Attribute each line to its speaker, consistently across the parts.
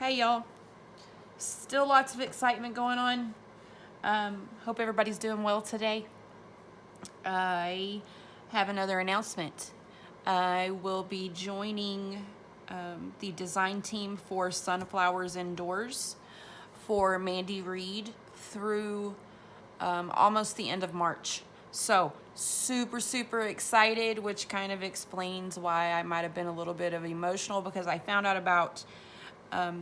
Speaker 1: Hey y'all, still lots of excitement going on. Hope everybody's doing well today. I have another announcement. I will be joining the design team for Sunflowers and Dors for Mandy Reed through almost the end of March. So super excited, which kind of explains why I might have been a little bit of emotional, because I found out about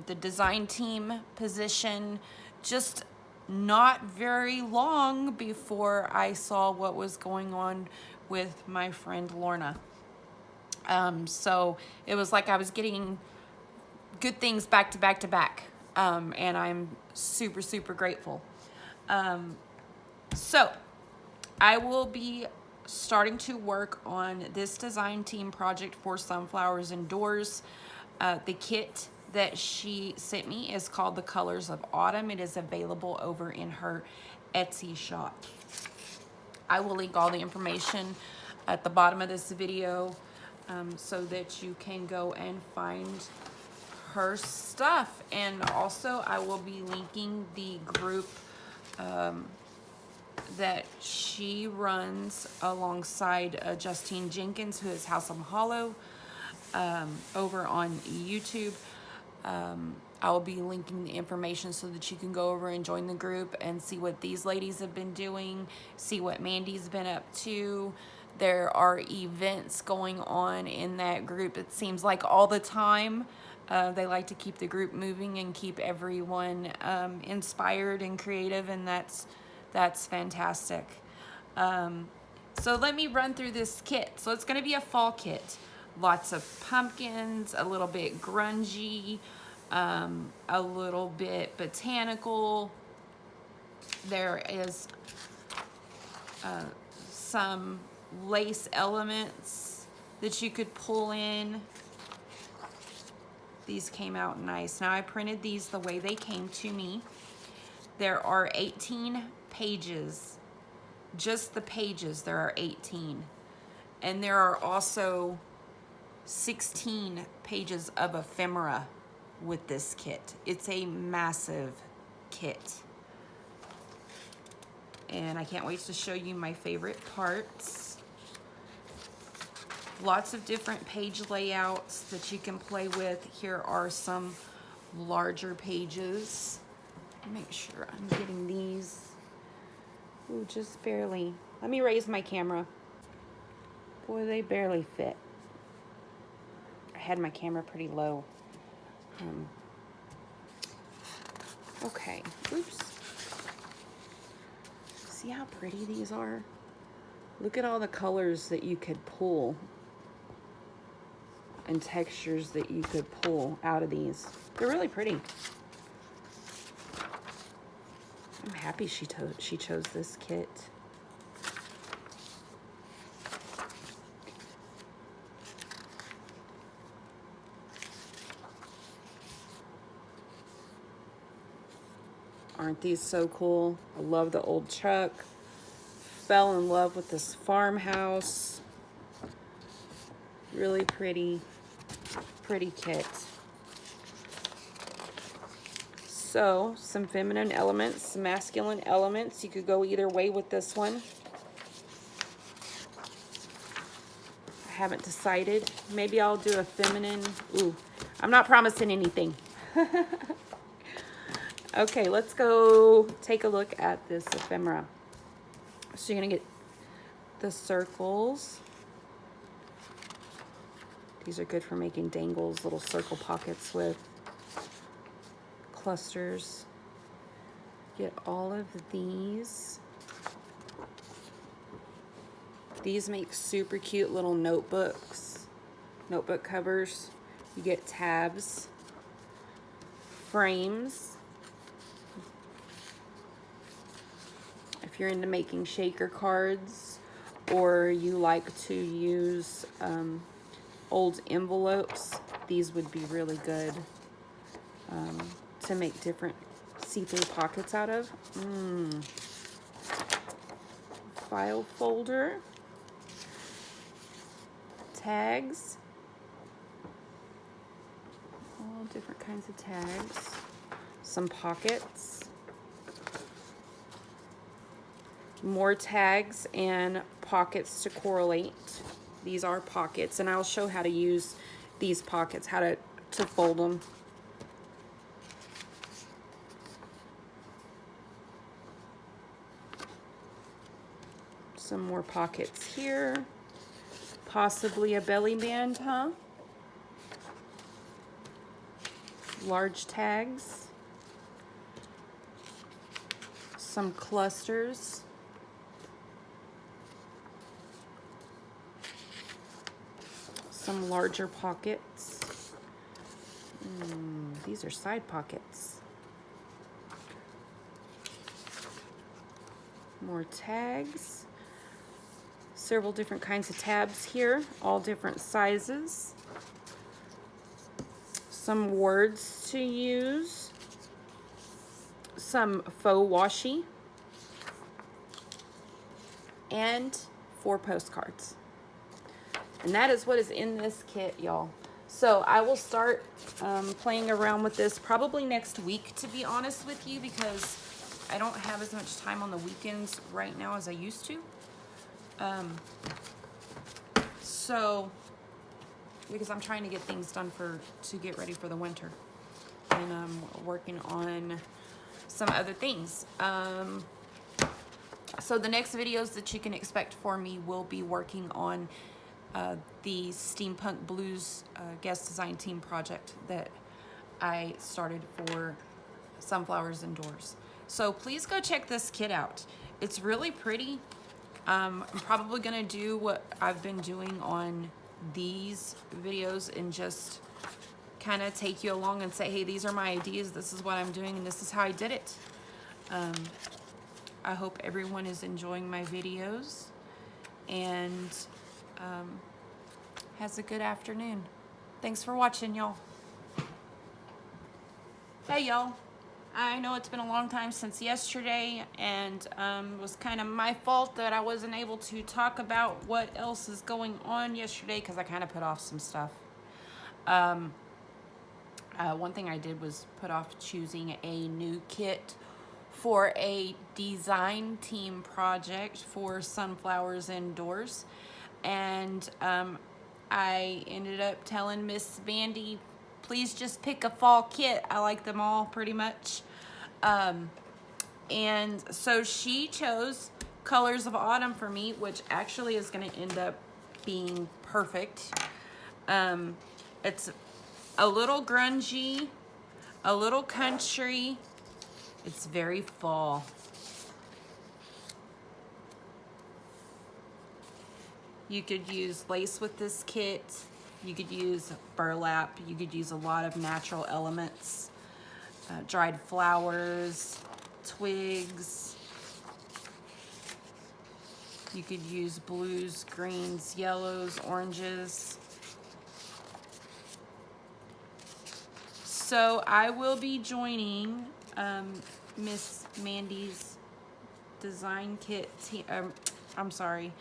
Speaker 1: the design team position just not very long before I saw what was going on with my friend Lorna. So it was like I was getting good things back to back to back, and I'm super grateful. So I will be starting to work on this design team project for Sunflowers and Dors. The kit that she sent me is called The Colors of Autumn. It is available over in her Etsy shop. I will link all the information at the bottom of this video so that you can go and find her stuff. And also I will be linking the group that she runs alongside Justine Jenkins, who is House of Hollow, over on YouTube. I will be linking the information so that you can go over and join the group and see what these ladies have been doing, see what Mandy's been up to. There are events going on in that group, it seems like all the time. They like to keep the group moving and keep everyone inspired and creative, and that's fantastic. So let me run through this kit. So it's going to be a fall kit. Lots of pumpkins, a little bit grungy, a little bit botanical. There is some lace elements that you could pull in. These came out nice. Now I printed these the way they came to me. There are 18 pages. Just the pages, there are 18. And there are also 16 pages of ephemera with this kit. It's a massive kit. And I can't wait to show you my favorite parts. Lots of different page layouts that you can play with. Here are some larger pages. Make sure I'm getting these. Ooh, just barely. Let me raise my camera. Boy, they barely fit. I had my camera pretty low. Okay, oops. See how pretty these are? Look at all the colors that you could pull and textures that you could pull out of these. They're really pretty. I'm happy she chose this kit. Aren't these so cool? I love the old truck. Fell in love with this farmhouse. Really pretty kit. So, some feminine elements, some masculine elements. You could go either way with this one. I haven't decided. Maybe I'll do a feminine. Ooh, I'm not promising anything. Okay, let's go take a look at this ephemera. So you're gonna get the circles. These are good for making dangles, little circle pockets with clusters. Get all of these. These make super cute little notebooks, notebook covers. You get tabs, frames. If you're into making shaker cards, or you like to use old envelopes, these would be really good to make different see-through pockets out of. File folder, tags, all different kinds of tags. Some pockets. More tags and pockets to correlate. These are pockets, and I'll show how to use these pockets, how to fold them. Some more pockets here. Possibly a belly band, huh? Large tags. Some clusters. Some larger pockets. These are side pockets. More tags. Several different kinds of tabs here, all different sizes. Some words to use. Some faux washi. And 4 postcards. And that is what is in this kit, y'all. So I will start playing around with this probably next week, to be honest with you, because I don't have as much time on the weekends right now as I used to. So, because I'm trying to get things done to get ready for the winter, and I'm working on some other things. So the next videos that you can expect for me will be working on the Steampunk Blues guest design team project that I started for Sunflowers and Dors. So please go check this kit out. It's really pretty. I'm probably gonna do what I've been doing on these videos and just kind of take you along and say, hey, these are my ideas, this is what I'm doing, and this is how I did it. I hope everyone is enjoying my videos and has a good afternoon. Thanks for watching, y'all. Hey, y'all. I know it's been a long time since yesterday, and it was kind of my fault that I wasn't able to talk about what else is going on yesterday because I kind of put off some stuff. One thing I did was put off choosing a new kit for a design team project for Sunflowers and Dors, and I ended up telling Miss Mandy, please just pick a fall kit. I like them all pretty much. And so she chose Colors of Autumn for me, which actually is going to end up being perfect. It's a little grungy, a little country. It's very fall. You could use lace with this kit. You could use burlap. You could use a lot of natural elements. Dried flowers, twigs. You could use blues, greens, yellows, oranges. So I will be joining Miss Mandy's design kit team. I'm sorry,